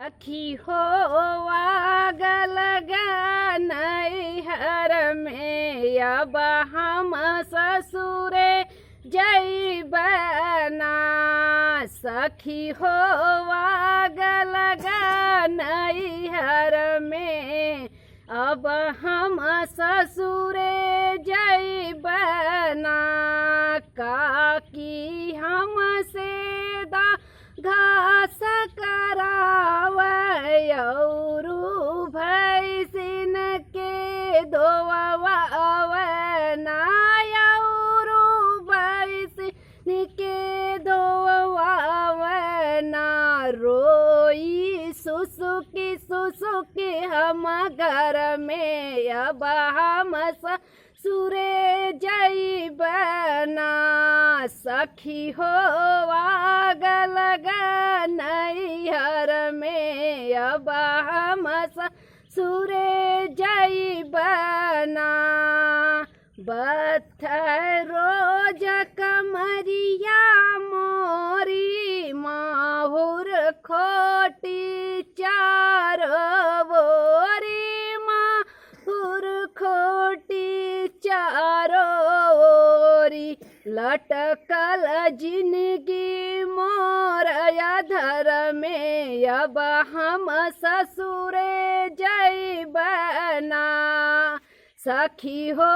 सखी हो आग लगा नैहर में, अब हम ससुरे जइबना। सखी हो आग लगा नैहर में, अब हम ससुरे जइबना। काकी हमसे घास करावे औरू भैंसिन के धोवना, औरू भैंसिन के धोवना। रोई सुसुकी सुसुकी हम घर में, अब हम ससुरे जइबना। सखी हो आग लगा नैहर में, अब हम ससुरे जइबना। बत्थर रोज कमरिया मोरी, माहुर खोटी चार बोरी, माहुर खोटी चारो ओरी। लटकल जिंदगी मोर अधर में, अब हम ससुरे जइबना। सखी हो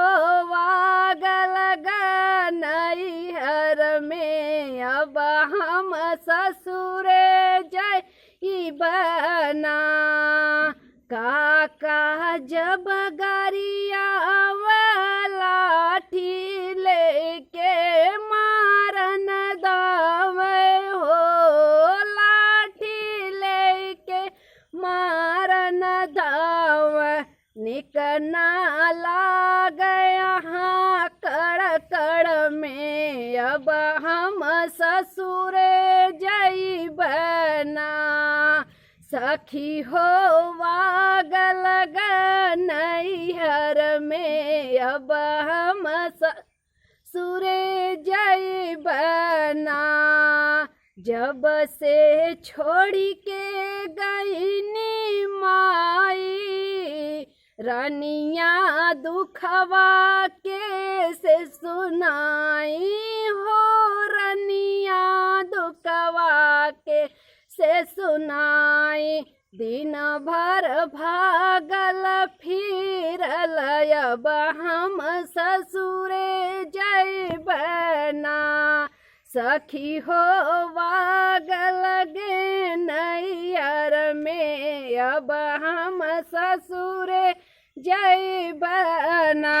आग लगा नैहर में, अब हम ससुरे जइबना। काका जब गरिया लाठी लेके मारन दावे हो, लाठी लेके मारन दावे। निकना लाग यहाँ कड़ कड़ में, अब हम ससुरे जइबना। सखी हो आग लगा नैहर में, अब हम ससुरे जइबना। जब से छोड़ी के गईनी माई, रानिया दुखवा के से सुनाई हो, रानिया दुखवा के से सुनाई। दिन भर भागल फिरल, अब हम ससुरे जइबना। सखी हो आग लगे नैहर में, अब हम ससुरे जइबना।